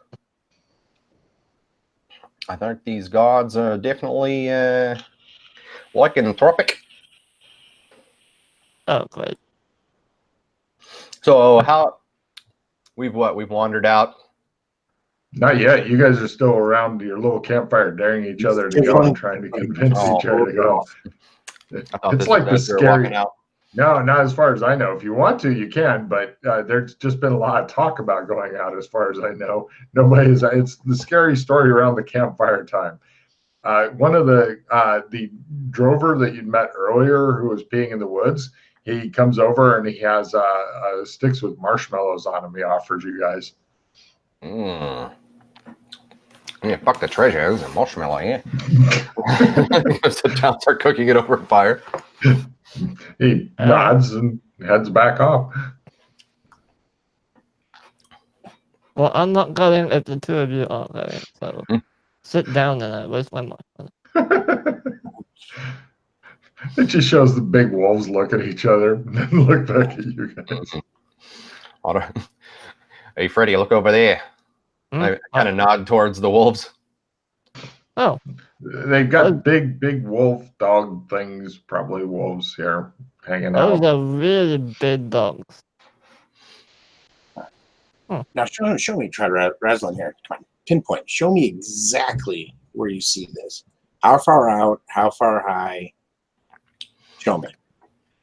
[SPEAKER 3] I think these gods are definitely lycanthropic.
[SPEAKER 2] Oh, great.
[SPEAKER 3] So how we've wandered out.
[SPEAKER 1] Not yet. You guys are still around your little campfire, daring each other to go and trying to convince each other to go. It's like the scary. No, not as far as I know. If you want to, you can, but there's just been a lot of talk about going out. As far as I know, nobody is. It's the scary story around the campfire time. One of the drover that you'd met earlier, who was peeing in the woods, he comes over and he has sticks with marshmallows on them. He offers you guys.
[SPEAKER 3] Yeah, fuck the treasure. There's a marshmallow here. Sit down, start cooking it over a fire.
[SPEAKER 1] He nods and heads back off.
[SPEAKER 2] Well, I'm not going if the two of you aren't going, so sit down and I waste my marshmallow.
[SPEAKER 1] It just shows the big wolves look at each other and then look back at you guys.
[SPEAKER 3] Hey, Freddy, look over there. I kind of nod towards the wolves.
[SPEAKER 2] Oh.
[SPEAKER 1] They've got big wolf dog things, probably wolves here hanging out.
[SPEAKER 2] Those are really big dogs.
[SPEAKER 4] Now show me, try Raslin here. Come on, pinpoint. Show me exactly where you see this. How far out? How far high? Show me.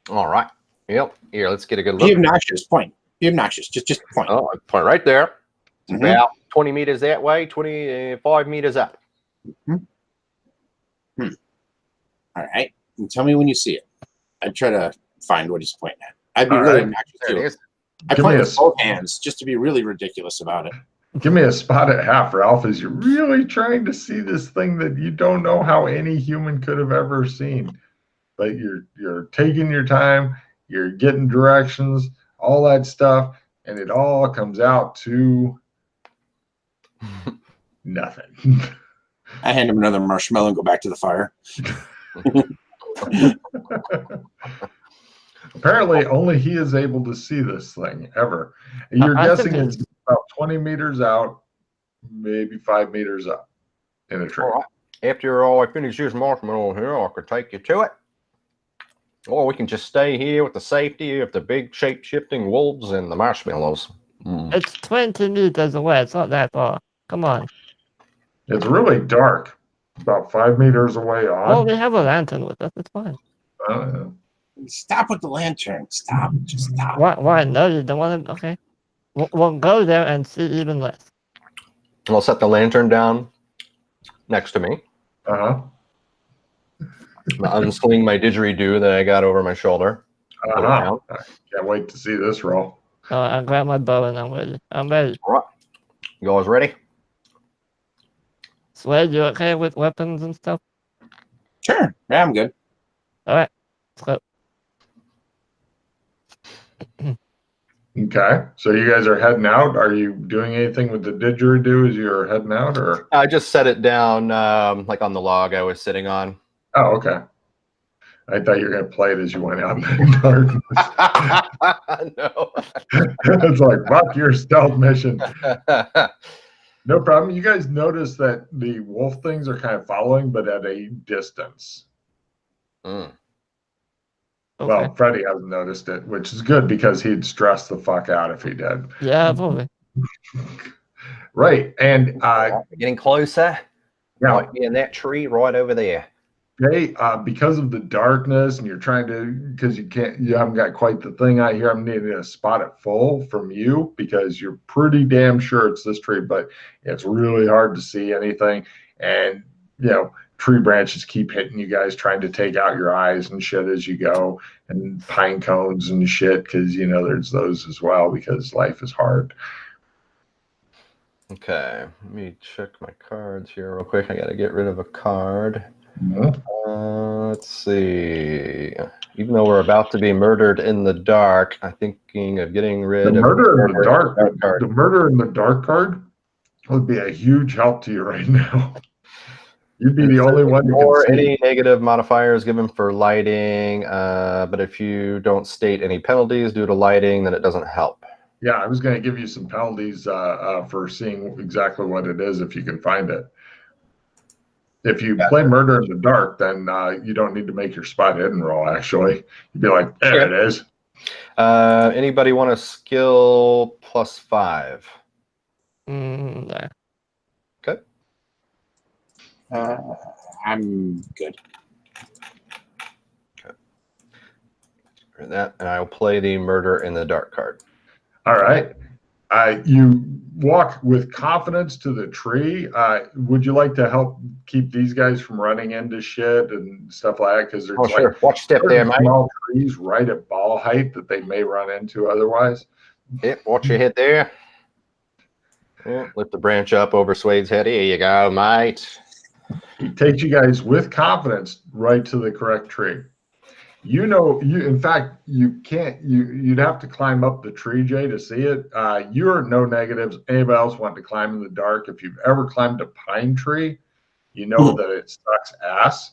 [SPEAKER 3] All right. Yep. Here, let's get a good look.
[SPEAKER 4] Be obnoxious. Point. Be obnoxious. Just point.
[SPEAKER 3] Oh, point right there. It's about 20 meters that way, 25 meters up.
[SPEAKER 4] All right. And tell me when you see it. I'd try to find what he's pointing at. I'd be really obnoxious too. I point with both hands just to be really ridiculous about it.
[SPEAKER 1] Give me a spot at half, Ralph, as you're really trying to see this thing that you don't know how any human could have ever seen. But you're taking your time, you're getting directions, all that stuff, and it all comes out to nothing.
[SPEAKER 4] I hand him another marshmallow and go back to the fire.
[SPEAKER 1] Apparently, only he is able to see this thing ever. You're guessing it's about 20 meters out, maybe 5 meters up in a tree.
[SPEAKER 3] All right. After I finish this marshmallow here, I could take you to it. Or we can just stay here with the safety of the big shape-shifting wolves and the marshmallows.
[SPEAKER 2] It's 20 meters away. It's not that far. Come on.
[SPEAKER 1] It's really dark. About 5 meters away on.
[SPEAKER 2] Oh, we have a lantern with us. It's fine.
[SPEAKER 4] Stop with the lantern. Stop. Just stop.
[SPEAKER 2] Why? No, you don't want to. Okay. We'll go there and see even less.
[SPEAKER 3] I'll set the lantern down next to me.
[SPEAKER 1] I'll
[SPEAKER 3] unsling my didgeridoo that I got over my shoulder.
[SPEAKER 1] I can't wait to see this roll.
[SPEAKER 2] I grab my bow and I'm ready. I'm ready.
[SPEAKER 3] All right. You guys ready?
[SPEAKER 2] Slade, you okay with weapons and stuff?
[SPEAKER 4] Sure. Yeah, I'm good.
[SPEAKER 2] All right. Let's go.
[SPEAKER 1] Okay, so you guys are heading out. Are you doing anything with the didgeridoo as you're heading out, or?
[SPEAKER 3] I just set it down like on the log I was sitting on.
[SPEAKER 1] Oh, okay. I thought you were going to play it as you went out in the darkness.
[SPEAKER 3] No.
[SPEAKER 1] It's like, fuck your stealth mission. No problem. You guys notice that the wolf things are kind of following, but at a distance.
[SPEAKER 3] Mm.
[SPEAKER 2] Okay.
[SPEAKER 1] Well, Freddy hasn't noticed it, which is good because he'd stress the fuck out if he did.
[SPEAKER 2] Yeah, probably.
[SPEAKER 1] Right. And
[SPEAKER 3] Getting closer.
[SPEAKER 1] yeah,
[SPEAKER 3] Might be in that tree right over there.
[SPEAKER 1] Jay, because of the darkness and you're trying to, because you haven't got quite the thing out here, I'm needing to spot it full from you because you're pretty damn sure it's this tree, but it's really hard to see anything. And, tree branches keep hitting you guys, trying to take out your eyes and shit as you go, and pine cones and shit, because, there's those as well because life is hard.
[SPEAKER 3] Okay, let me check my cards here real quick. I got to get rid of a card.
[SPEAKER 1] Mm-hmm.
[SPEAKER 3] Let's see. Even though we're about to be murdered in the dark, I'm thinking of getting rid of
[SPEAKER 1] the murder in the dark.
[SPEAKER 3] card.
[SPEAKER 1] The murder in the dark card would be a huge help to you right now. You'd be the only one who
[SPEAKER 3] or
[SPEAKER 1] can see.
[SPEAKER 3] any negative modifiers given for lighting, but if you don't state any penalties due to lighting, then it doesn't help.
[SPEAKER 1] Yeah, I was going to give you some penalties for seeing exactly what it is if you can find it. If you play murder in the dark, then you don't need to make your spot hidden roll, actually. You'd be like, there it is.
[SPEAKER 3] Anybody want a skill +5?
[SPEAKER 2] No.
[SPEAKER 3] Okay.
[SPEAKER 4] I'm good.
[SPEAKER 3] Okay. For that, and I'll play the murder in the dark card.
[SPEAKER 1] All right. You walk with confidence to the tree. Would you like to help keep these guys from running into shit and stuff like that? Because there's
[SPEAKER 3] sure. Watch step there, mate.
[SPEAKER 1] Small trees right at ball height that they may run into otherwise.
[SPEAKER 3] Yep, watch your head there. Yeah, lift the branch up over Swade's head. Here you go, mate.
[SPEAKER 1] He takes you guys with confidence right to the correct tree. In fact, you can't, you'd have to climb up the tree, Jay, to see it. You're no negatives. Anybody else want to climb in the dark? If you've ever climbed a pine tree, you know that it sucks ass.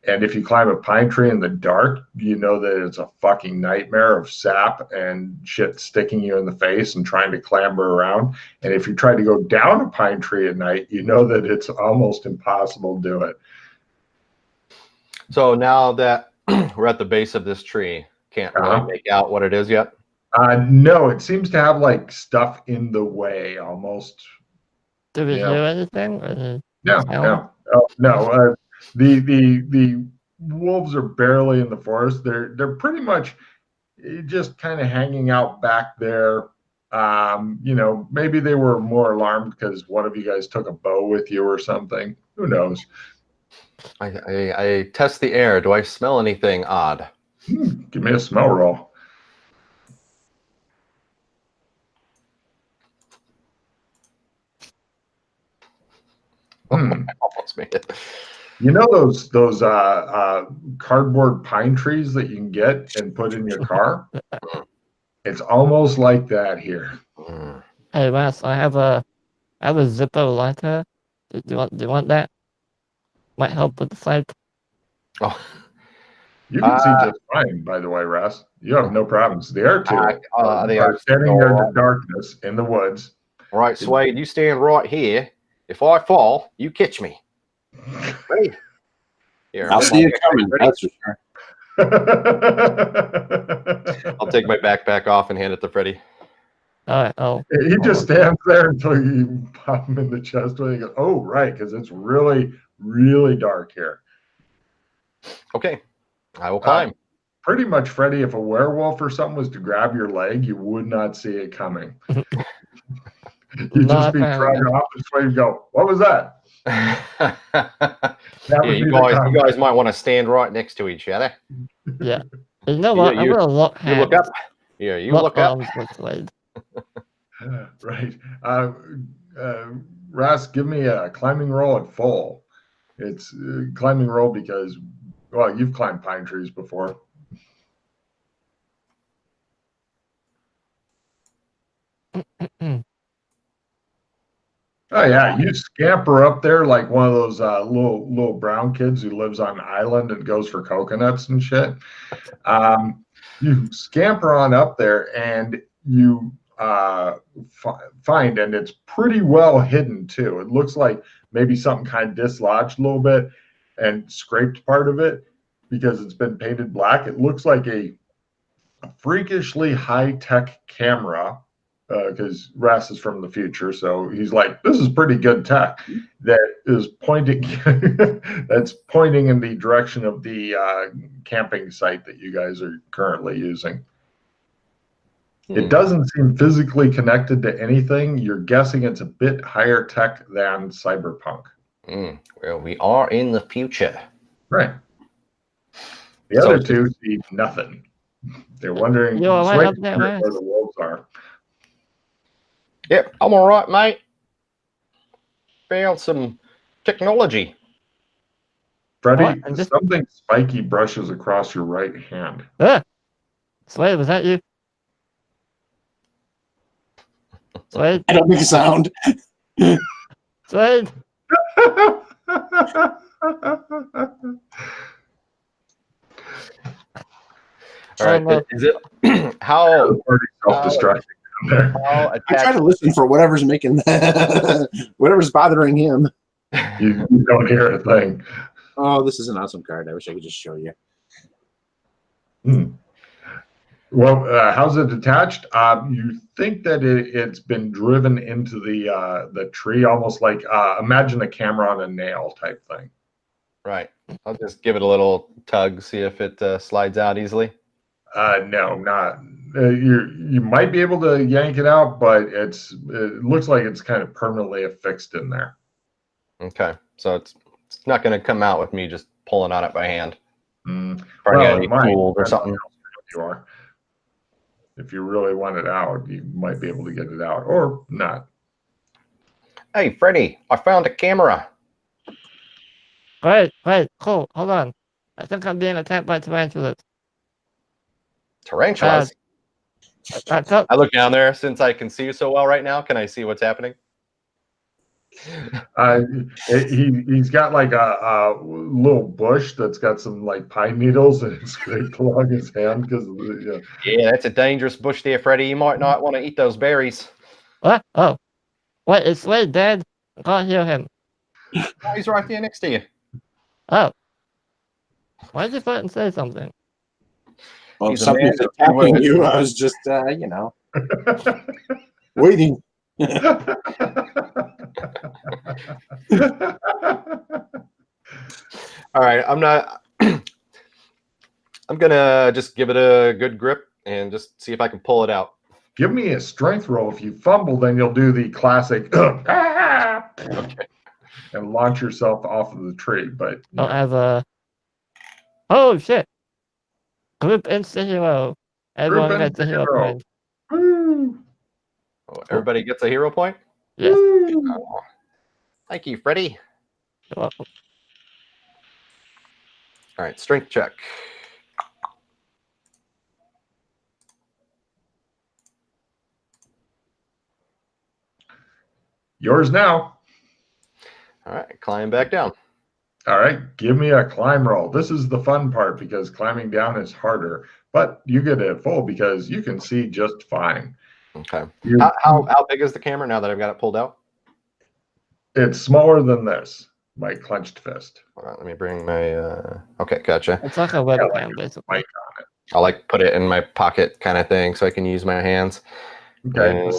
[SPEAKER 1] And if you climb a pine tree in the dark, you know that it's a fucking nightmare of sap and shit sticking you in the face and trying to clamber around. And if you try to go down a pine tree at night, you know that it's almost impossible to do it.
[SPEAKER 3] So now that we're at the base of this tree, can't really make out what it is yet?
[SPEAKER 1] No, it seems to have like stuff in the way almost.
[SPEAKER 2] Do we hear anything?
[SPEAKER 1] No. The wolves are barely in the forest. They're pretty much just kind of hanging out back there. Maybe they were more alarmed because one of you guys took a bow with you or something. Who knows?
[SPEAKER 3] I test the air. Do I smell anything odd?
[SPEAKER 1] Give me a smell roll.
[SPEAKER 3] Almost made it.
[SPEAKER 1] You know those cardboard pine trees that you can get and put in your car? It's almost like that here.
[SPEAKER 2] Hey, Wes, I have a Zippo lighter. Do you want that? Might help with the fight.
[SPEAKER 3] Oh.
[SPEAKER 1] You can see just fine, by the way, Russ. You have no problems. The air two
[SPEAKER 3] they
[SPEAKER 1] are standing there in the darkness in the woods.
[SPEAKER 3] All right, Swade, you stand right here. If I fall, you catch me. Ready? Here,
[SPEAKER 4] I'll see you coming. That's for sure.
[SPEAKER 3] I'll take my backpack off and hand it to Freddie.
[SPEAKER 2] All right. Oh.
[SPEAKER 1] He just stands there until you pop him in the chest when he goes, oh, right, because it's really, really dark here.
[SPEAKER 3] Okay. I will climb.
[SPEAKER 1] Pretty much, Freddie, if a werewolf or something was to grab your leg, you would not see it coming. You'd just be trying off this way and go, what was that?
[SPEAKER 3] You guys might want to stand right next to each other.
[SPEAKER 2] Yeah. You know what? I'm gonna lock hands.
[SPEAKER 3] You look up. Yeah, you look up.
[SPEAKER 1] Right. Ras, give me a climbing roll at full. It's climbing roll because, well, you've climbed pine trees before. Oh yeah, you scamper up there like one of those little brown kids who lives on an island and goes for coconuts and shit. You scamper on up there and you find, and it's pretty well hidden too. It looks like maybe something kind of dislodged a little bit and scraped part of it because it's been painted black. It looks like a freakishly high-tech camera because Ras is from the future, so he's like, this is pretty good tech that is pointing that's pointing in the direction of the camping site that you guys are currently using. It doesn't seem physically connected to anything. You're guessing it's a bit higher tech than cyberpunk.
[SPEAKER 3] Well, we are in the future.
[SPEAKER 1] Right. The other two see nothing. They're wondering where the wolves are.
[SPEAKER 3] Yep, I'm all right, mate. Found some technology.
[SPEAKER 1] Freddy, something spiky brushes across your right hand.
[SPEAKER 2] Slade, was that you? Slade?
[SPEAKER 4] I don't make a sound.
[SPEAKER 2] Slade?
[SPEAKER 3] All right, is it how
[SPEAKER 1] self-destructing there?
[SPEAKER 4] I try to listen for whatever's making whatever's bothering him.
[SPEAKER 1] You don't hear a thing.
[SPEAKER 4] Oh, this is an awesome card. I wish I could just show you.
[SPEAKER 1] Well, how's it attached? You think that it's been driven into the tree, almost like imagine a camera on a nail type thing.
[SPEAKER 3] Right. I'll just give it a little tug, see if it slides out easily.
[SPEAKER 1] No, not. You might be able to yank it out, but it looks like it's kind of permanently affixed in there.
[SPEAKER 3] Okay, so it's not going to come out with me just pulling on it by hand.
[SPEAKER 1] Well,
[SPEAKER 3] it might, or something.
[SPEAKER 1] You are. If you really want it out, you might be able to get it out, or not.
[SPEAKER 3] Hey, Freddy, I found a camera.
[SPEAKER 2] Wait, cool, hold on. I think I'm being attacked by tarantulas.
[SPEAKER 3] Tarantulas? I look down there. Since I can see you so well right now, can I see what's happening?
[SPEAKER 1] He's got like a little bush that's got some like pine needles and it's scraped along his hand because
[SPEAKER 3] yeah, that's a dangerous bush there, Freddy. You might not want to eat those berries.
[SPEAKER 2] What? Oh, wait, is Slade dead? I can't hear him.
[SPEAKER 3] Oh, he's right there next to you.
[SPEAKER 2] Oh, why did you fucking say something?
[SPEAKER 4] Well, if something's attacking you, I was just, you know, waiting.
[SPEAKER 3] All right, I'm gonna just give it a good grip and just see if I can pull it out.
[SPEAKER 1] Give me a strength roll. If you fumble, then you'll do the classic
[SPEAKER 3] okay,
[SPEAKER 1] and launch yourself off of the tree. But
[SPEAKER 2] I'll have a. Oh shit! Group insta hero. Everyone gets a hero point.
[SPEAKER 1] Woo.
[SPEAKER 3] Oh, everybody gets a hero point?
[SPEAKER 2] Yes.
[SPEAKER 3] Oh, thank you, Freddy.
[SPEAKER 2] You're welcome.
[SPEAKER 3] All right, strength check.
[SPEAKER 1] Yours now.
[SPEAKER 3] All right, climb back down.
[SPEAKER 1] All right, give me a climb roll. This is the fun part because climbing down is harder, but you get it full because you can see just fine.
[SPEAKER 3] Okay. How big is the camera now that I've got it pulled out?
[SPEAKER 1] It's smaller than this, my clenched fist.
[SPEAKER 3] All right, let me bring my. Okay, gotcha.
[SPEAKER 2] It's like a webcam, basically.
[SPEAKER 3] I'll like put it in my pocket kind of thing so I can use my hands.
[SPEAKER 1] Okay. And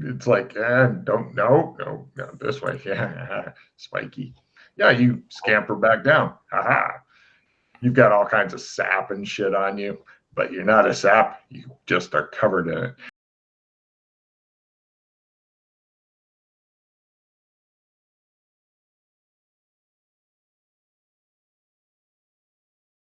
[SPEAKER 1] it's like, don't no, this way. Yeah, spiky. Yeah, you scamper back down. Haha. You've got all kinds of sap and shit on you, but you're not a sap. You just are covered in it.